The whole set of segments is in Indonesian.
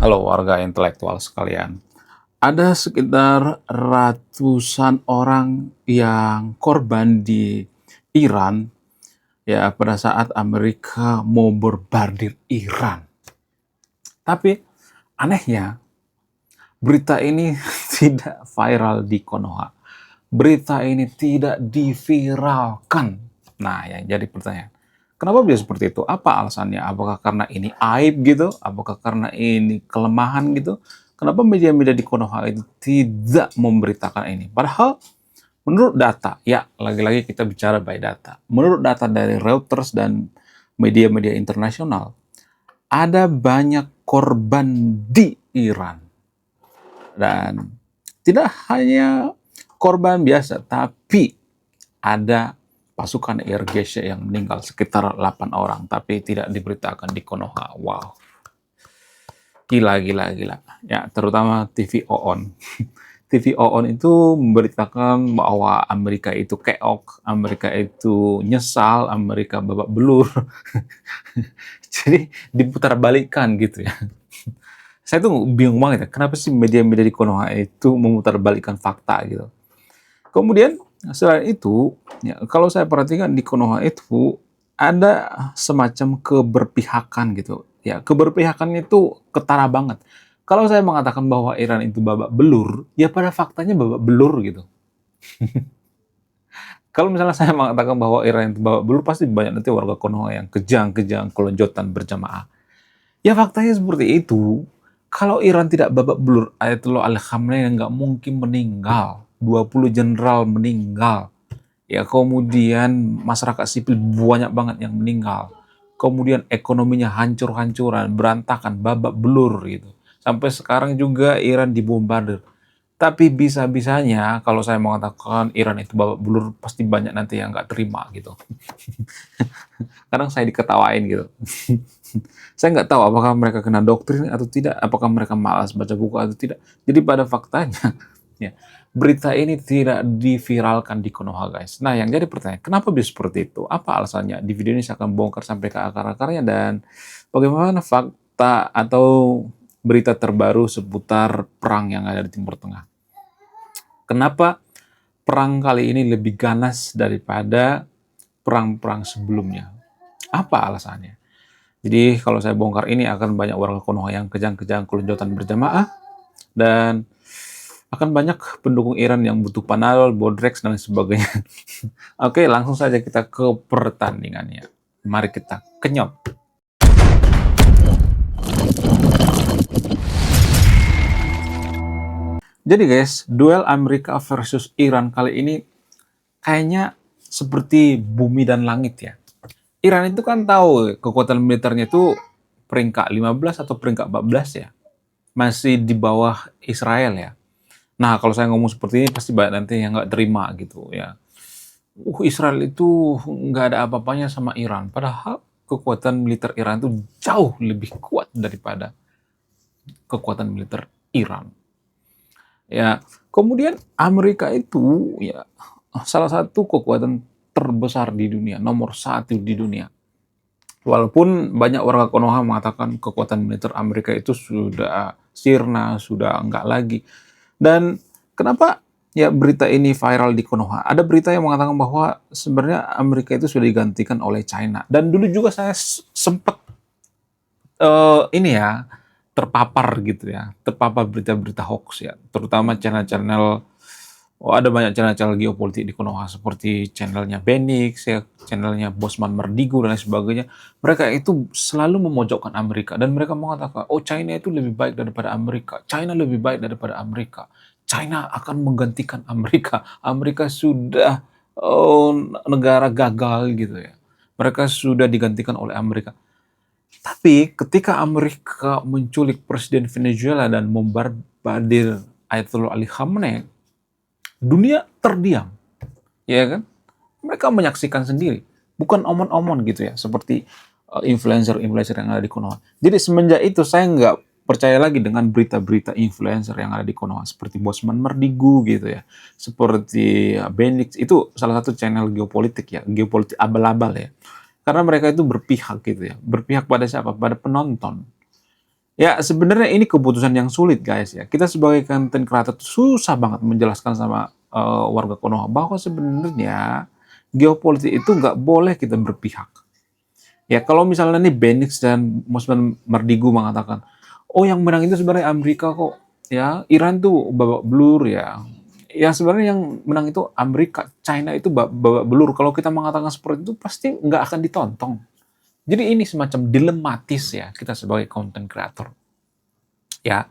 Halo warga intelektual sekalian. Ada sekitar ratusan orang yang korban di Iran ya pada saat Amerika mau bombardir Iran. Tapi anehnya berita ini tidak viral di Konoha. Berita ini tidak diviralkan. Nah, yang jadi pertanyaan, kenapa bisa seperti itu? Apa alasannya? Apakah karena ini aib gitu? Apakah karena ini kelemahan gitu? Kenapa media-media di Konoha itu tidak memberitakan ini? Padahal menurut data, ya lagi-lagi kita bicara by data. Menurut data dari Reuters dan media-media internasional, ada banyak korban di Iran. Dan tidak hanya korban biasa, tapi ada pasukan IRGC yang meninggal sekitar 8 orang, tapi tidak diberitakan di Konoha. Wow, gila, gila, gila. Ya, terutama TV OON. TV OON itu memberitakan bahwa Amerika itu keok, Amerika itu nyesal, Amerika babak belur. Jadi diputar balikan gitu ya. Saya tuh bingung banget ya, kenapa sih media-media di Konoha itu memutar balikan fakta gitu. Kemudian selain itu, ya, kalau saya perhatikan di Konoha itu ada semacam keberpihakan gitu. Ya, keberpihakan itu ketara banget. Kalau saya mengatakan bahwa Iran itu babak belur, ya pada faktanya babak belur gitu. Kalau misalnya saya mengatakan bahwa Iran itu babak belur, pasti banyak nanti warga Konoha yang kejang-kejang, kelonjotan berjamaah. Ya faktanya seperti itu. Kalau Iran tidak babak belur, Ayatollah Ali Khamenei nggak mungkin meninggal. 20 jenderal meninggal. Ya, kemudian masyarakat sipil banyak banget yang meninggal. Kemudian ekonominya hancur-hancuran, berantakan, babak belur gitu. Sampai sekarang juga Iran dibombardir. Tapi bisa-bisanya kalau saya mengatakan Iran itu babak belur, pasti banyak nanti yang nggak terima gitu. Kadang saya diketawain gitu. Saya nggak tahu apakah mereka kena doktrin atau tidak, apakah mereka malas baca buku atau tidak. Jadi pada faktanya, ya, berita ini tidak diviralkan di Konoha, guys. Nah, yang jadi pertanyaan, kenapa bisa seperti itu? Apa alasannya? Di video ini saya akan bongkar sampai ke akar-akarnya dan bagaimana fakta atau berita terbaru seputar perang yang ada di Timur Tengah. Kenapa perang kali ini lebih ganas daripada perang-perang sebelumnya? Apa alasannya? Jadi kalau saya bongkar ini akan banyak warga Konoha yang kejang-kejang kelonjotan berjamaah dan akan banyak pendukung Iran yang butuh Panadol, Bodrex dan sebagainya. Oke, langsung saja kita ke pertandingannya. Mari kita kenyot. Jadi guys, duel Amerika versus Iran kali ini kayaknya seperti bumi dan langit ya. Iran itu kan tahu kekuatan militernya itu peringkat 15 atau peringkat 14 ya. Masih di bawah Israel ya. Nah, kalau saya ngomong seperti ini pasti banyak nanti yang nggak terima gitu ya. Israel itu nggak ada apa-apanya sama Iran. Padahal kekuatan militer Iran itu jauh lebih kuat daripada kekuatan militer Iran. Ya, kemudian Amerika itu ya salah satu kekuatan terbesar di dunia, nomor satu di dunia. Walaupun banyak warga Konoha mengatakan kekuatan militer Amerika itu sudah sirna, sudah enggak lagi. Dan kenapa ya berita ini viral di Konoha? Ada berita yang mengatakan bahwa sebenarnya Amerika itu sudah digantikan oleh China. Dan dulu juga saya sempat ini ya terpapar gitu ya, terpapar berita-berita hoax ya, terutama channel-channel. Oh, ada banyak channel-channel geopolitik di Konoha seperti channelnya Benix, ya, channelnya Bosman Merdigu dan lain sebagainya. Mereka itu selalu memojokkan Amerika dan mereka mengatakan, oh China itu lebih baik daripada Amerika, China lebih baik daripada Amerika, China akan menggantikan Amerika, Amerika sudah negara gagal gitu ya. Mereka sudah digantikan oleh Amerika. Tapi ketika Amerika menculik Presiden Venezuela dan membarbadir Ayatollah Ali Khamenei, dunia terdiam, ya kan? Mereka menyaksikan sendiri, bukan omon-omon gitu ya, seperti influencer-influencer yang ada di Konoha. Jadi semenjak itu saya nggak percaya lagi dengan berita-berita influencer yang ada di Konoha, seperti Bosman Merdigu gitu ya, seperti Benix, itu salah satu channel geopolitik ya, geopolitik abal-abal ya. Karena mereka itu berpihak gitu ya, berpihak pada siapa? Pada penonton. Ya, sebenarnya ini keputusan yang sulit, guys, ya. Kita sebagai content creator tuh susah banget menjelaskan sama warga Konoha bahwa sebenarnya geopolitik itu nggak boleh kita berpihak. Ya, kalau misalnya nih Benix dan Mosman Mardigu mengatakan, oh yang menang itu sebenarnya Amerika kok, ya Iran tuh babak belur ya. Ya sebenarnya yang menang itu Amerika, China itu babak belur. Kalau kita mengatakan seperti itu pasti nggak akan ditonton. Jadi ini semacam dilematis ya kita sebagai content creator. Ya,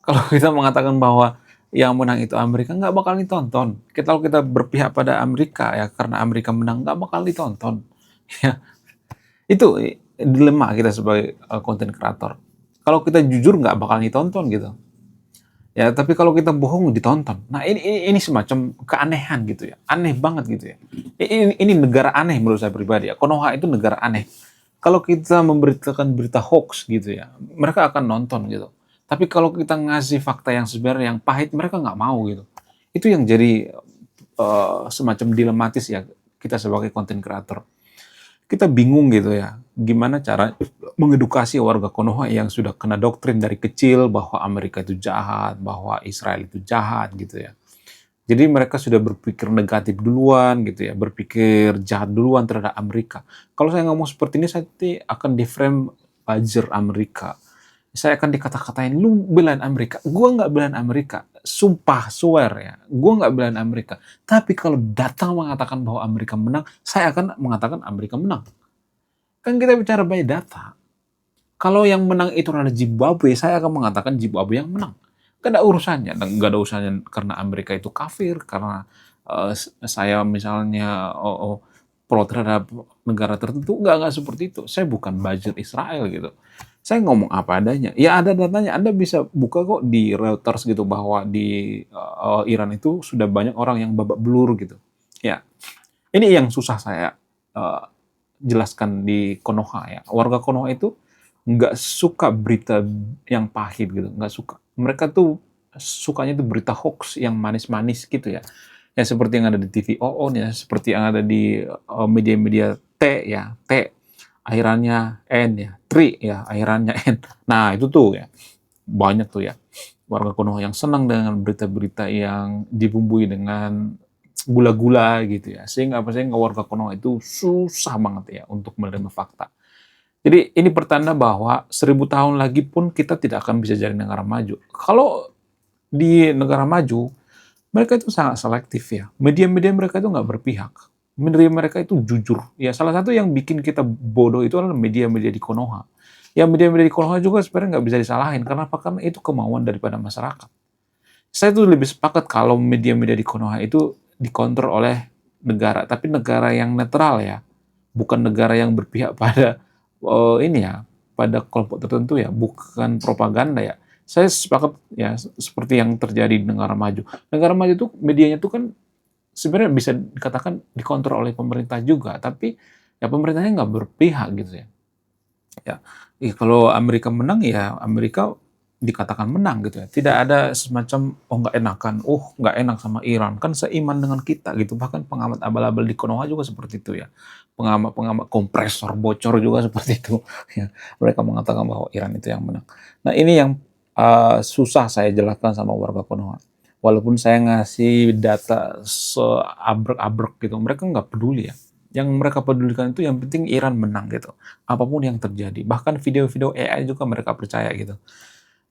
kalau kita mengatakan bahwa yang menang itu Amerika nggak bakal ditonton. Kalau kita berpihak pada Amerika ya karena Amerika menang nggak bakal ditonton. Ya, itu dilema kita sebagai content creator. Kalau kita jujur nggak bakal ditonton gitu. Ya, tapi kalau kita bohong ditonton. Nah, ini semacam keanehan gitu ya. Aneh banget gitu ya. Ini negara aneh menurut saya pribadi ya. Konoha itu negara aneh. Kalau kita memberitakan berita hoax gitu ya, mereka akan nonton gitu. Tapi kalau kita ngasih fakta yang sebenarnya yang pahit, mereka nggak mau gitu. Itu yang jadi semacam dilematis ya kita sebagai content creator. Kita bingung gitu ya, gimana cara mengedukasi warga Konoha yang sudah kena doktrin dari kecil bahwa Amerika itu jahat, bahwa Israel itu jahat gitu ya. Jadi mereka sudah berpikir negatif duluan gitu ya, berpikir jahat duluan terhadap Amerika. Kalau saya ngomong seperti ini, saya nanti akan di-frame buzzer Amerika. Saya akan dikata-katain, lu belain Amerika. Gua nggak belain Amerika. Sumpah, swear ya. Gua nggak belain Amerika. Tapi kalau datang mengatakan bahwa Amerika menang, saya akan mengatakan Amerika menang. Kan kita bicara by data. Kalau yang menang itu adalah Zimbabwe, saya akan mengatakan Zimbabwe yang menang. Gak ada urusannya. Gak ada urusannya karena Amerika itu kafir, karena saya misalnya pro terhadap negara tertentu. Nggak seperti itu. Saya bukan buzzer Israel gitu. Saya ngomong apa adanya. Ya ada datanya. Anda bisa buka kok di Reuters gitu bahwa di Iran itu sudah banyak orang yang babak belur gitu. Ya, ini yang susah saya uh, jelaskan di Konoha ya. Warga Konoha itu nggak suka berita yang pahit gitu, nggak suka. Mereka tuh sukanya tuh berita hoax yang manis-manis gitu ya. Ya seperti yang ada di TV OON ya, seperti yang ada di media-media T ya, T akhirannya N ya, Tri ya akhirannya N. Nah itu tuh ya banyak tuh ya warga Konoha yang senang dengan berita-berita yang dibumbui dengan gula-gula gitu ya. Sehingga warga Konoha itu susah banget ya untuk menerima fakta. Jadi ini pertanda bahwa 1000 tahun lagi pun kita tidak akan bisa jadi negara maju. Kalau di negara maju, mereka itu sangat selektif ya. Media-media mereka itu nggak berpihak. Media mereka itu jujur. Ya salah satu yang bikin kita bodoh itu adalah media-media di Konoha. Ya media-media di Konoha juga sebenarnya nggak bisa disalahin. Kenapa? Karena itu kemauan daripada masyarakat. Saya tuh lebih sepakat kalau media-media di Konoha itu dikontrol oleh negara, tapi negara yang netral ya, bukan negara yang berpihak pada ini ya, pada kelompok tertentu ya, bukan propaganda ya. Saya sepakat ya seperti yang terjadi di negara maju. Negara maju itu medianya itu kan sebenarnya bisa dikatakan dikontrol oleh pemerintah juga, tapi ya pemerintahnya nggak berpihak gitu ya. Ya, kalau Amerika menang ya Amerika dikatakan menang gitu ya. Tidak ada semacam oh nggak enakan, oh nggak enak sama Iran kan seiman dengan kita gitu. Bahkan pengamat abal-abal di Konoha juga seperti itu ya. Pengamat kompresor bocor juga seperti itu. Ya, mereka mengatakan bahwa Iran itu yang menang. Nah ini yang susah saya jelaskan sama warga Konoha. Walaupun saya ngasih data seabrek-abrek gitu, mereka nggak peduli ya. Yang mereka pedulikan itu yang penting Iran menang gitu. Apapun yang terjadi. Bahkan video-video AI juga mereka percaya gitu.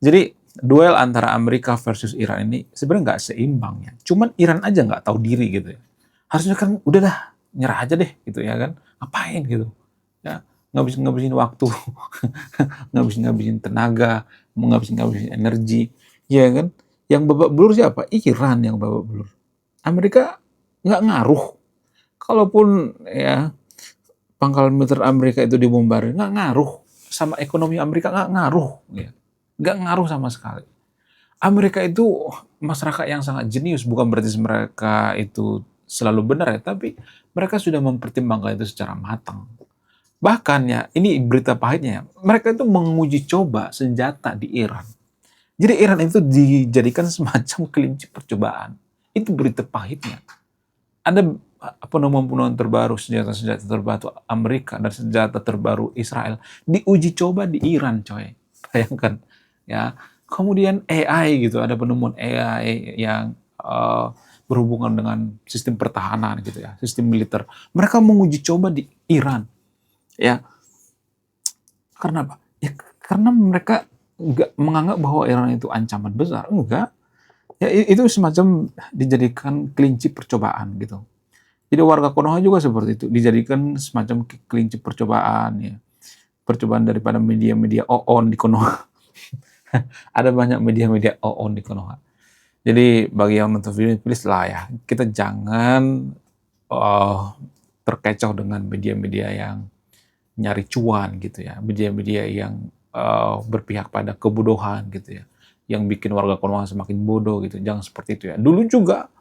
Jadi duel antara Amerika versus Iran ini sebenarnya nggak seimbang ya. Cuman Iran aja nggak tahu diri gitu ya. Harusnya kan udah dah nyerah aja deh gitu ya kan. Ngapain gitu. Ya, ngabisin waktu, ngabisin tenaga, ngabisin energi, ya kan? Yang babak belur siapa? Iran yang babak belur. Amerika nggak ngaruh. Kalaupun ya pangkalan militer Amerika itu dibombardir, nggak ngaruh sama ekonomi Amerika, nggak ngaruh, ya. Nggak ngaruh sama sekali. Amerika itu masyarakat yang sangat jenius, bukan berarti mereka itu selalu benar ya, tapi mereka sudah mempertimbangkan itu secara matang. Bahkan ya, ini berita pahitnya, mereka itu menguji coba senjata di Iran. Jadi Iran itu dijadikan semacam kelinci percobaan. Itu berita pahitnya. Ada penemuan-penemuan terbaru, senjata-senjata terbaru Amerika dan senjata terbaru Israel diuji coba di Iran, coy. Bayangkan. ya. Kemudian AI gitu, ada penemuan AI yang berhubungan dengan sistem pertahanan gitu ya, sistem militer. Mereka menguji coba di Iran, ya. Karena apa? Ya, karena mereka nggak menganggap bahwa Iran itu ancaman besar, enggak. Ya itu semacam dijadikan kelinci percobaan gitu. Jadi warga Konoha juga seperti itu, dijadikan semacam kelinci percobaan ya. Percobaan daripada media-media OON di Konoha. Ada banyak media-media OON di Konoha. Jadi bagi yang nonton video ini, please lah ya, kita jangan terkecoh dengan media-media yang nyari cuan gitu ya, media-media yang berpihak pada kebodohan gitu ya, yang bikin warga Konoha semakin bodoh gitu. Jangan seperti itu ya. Dulu juga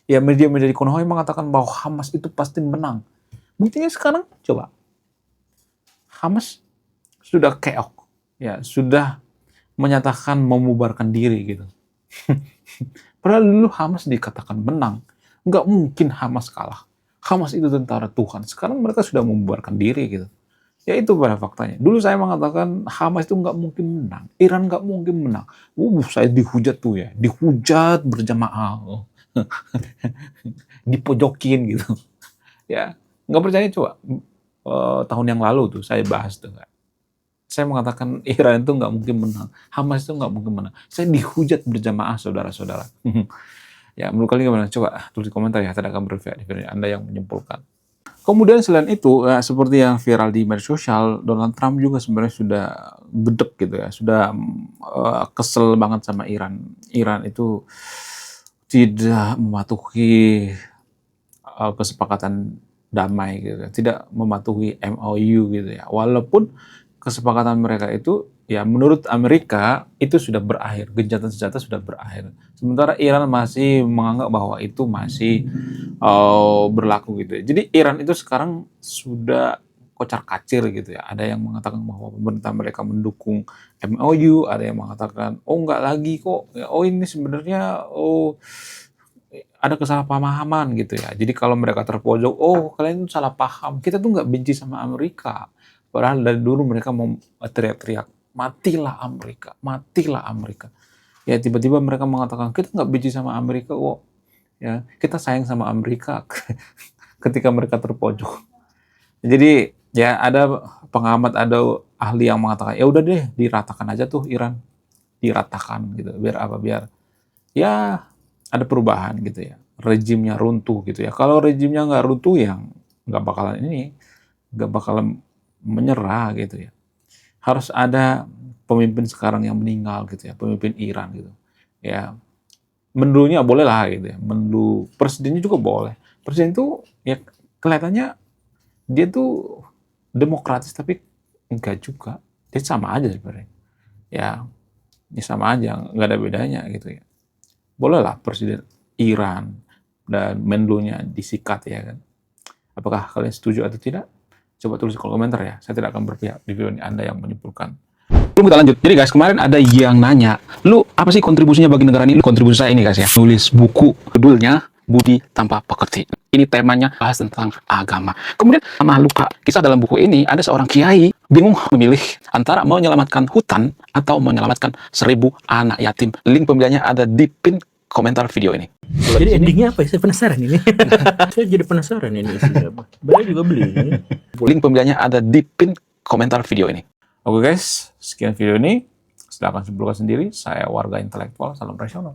ya media-media di Konoha mengatakan bahwa Hamas itu pasti menang. Buktinya sekarang coba Hamas sudah keok, ya sudah menyatakan membubarkan diri gitu. Padahal dulu Hamas dikatakan menang, nggak mungkin Hamas kalah. Hamas itu tentara Tuhan. Sekarang mereka sudah membubarkan diri gitu. Ya itu pada faktanya. Dulu saya mengatakan Hamas itu nggak mungkin menang, Iran nggak mungkin menang. Saya dihujat tuh ya, dihujat berjamaah, dipojokin gitu. Ya nggak percaya coba tahun yang lalu tuh saya bahas tuh. Saya mengatakan Iran itu nggak mungkin menang, Hamas itu nggak mungkin menang. Saya dihujat berjamaah saudara-saudara. Ya menurut kalian gimana? Coba tulis di komentar ya. Tidak akan berpihak di video Anda yang menyimpulkan. Kemudian selain itu, seperti yang viral di media sosial, Donald Trump juga sebenarnya sudah gedek gitu ya, sudah kesel banget sama Iran. Iran itu tidak mematuhi kesepakatan damai gitu, tidak mematuhi MOU gitu ya. Walaupun kesepakatan mereka itu ya menurut Amerika itu sudah berakhir, gencatan senjata sudah berakhir. Sementara Iran masih menganggap bahwa itu masih berlaku gitu ya. Jadi Iran itu sekarang sudah kocar-kacir gitu ya. Ada yang mengatakan bahwa pemerintah mereka mendukung MOU, ada yang mengatakan oh enggak lagi kok. Ya, oh ini sebenarnya ada kesalahpahaman gitu ya. Jadi kalau mereka terpojok, oh kalian itu salah paham. Kita tuh nggak benci sama Amerika. Padahal dari dulu mereka mau teriak-teriak, matilah Amerika, matilah Amerika. Ya tiba-tiba mereka mengatakan kita nggak benci sama Amerika kok. Ya kita sayang sama Amerika ketika mereka terpojok. Jadi ya ada pengamat, ada ahli yang mengatakan ya udah deh diratakan aja tuh Iran, diratakan gitu. Biar apa? Biar ya ada perubahan gitu ya, rejimnya runtuh gitu ya. Kalau rejimnya nggak runtuh ya nggak bakalan nggak bakalan menyerah gitu ya. Harus ada pemimpin sekarang yang meninggal gitu ya, pemimpin Iran gitu ya. Menlunya boleh lah gitu ya, menlu presidennya juga boleh. Presiden itu ya kelihatannya dia tuh demokratis tapi enggak juga, dia sama aja sebenarnya ya, ya sama aja, nggak ada bedanya gitu ya. Bolehlah presiden Iran dan menlunya disikat ya kan. Apakah kalian setuju atau tidak? Coba tulis di kolom komentar ya. Saya tidak akan berpihak di video ini, Anda yang menyimpulkan. Belum kita lanjut. Jadi guys, kemarin ada yang nanya, lu apa sih kontribusinya bagi negara ini? Kontribusi saya ini guys ya. Nulis buku, judulnya Budi Tanpa Pekerti. Ini temanya bahas tentang agama. Kemudian sama luka. Kisah dalam buku ini ada seorang kiai bingung memilih antara mau menyelamatkan hutan atau menyelamatkan 1000 anak yatim. Link pembeliannya ada di pin komentar video ini. Jadi endingnya apa ya? Saya penasaran ini. Saya jadi penasaran ini isinya apa. Beli juga beli. Link pembeliannya ada di pin komentar video ini. Oke guys, sekian video ini. Silahkan simpulkan sendiri. Saya warga intelektual, salam rasional.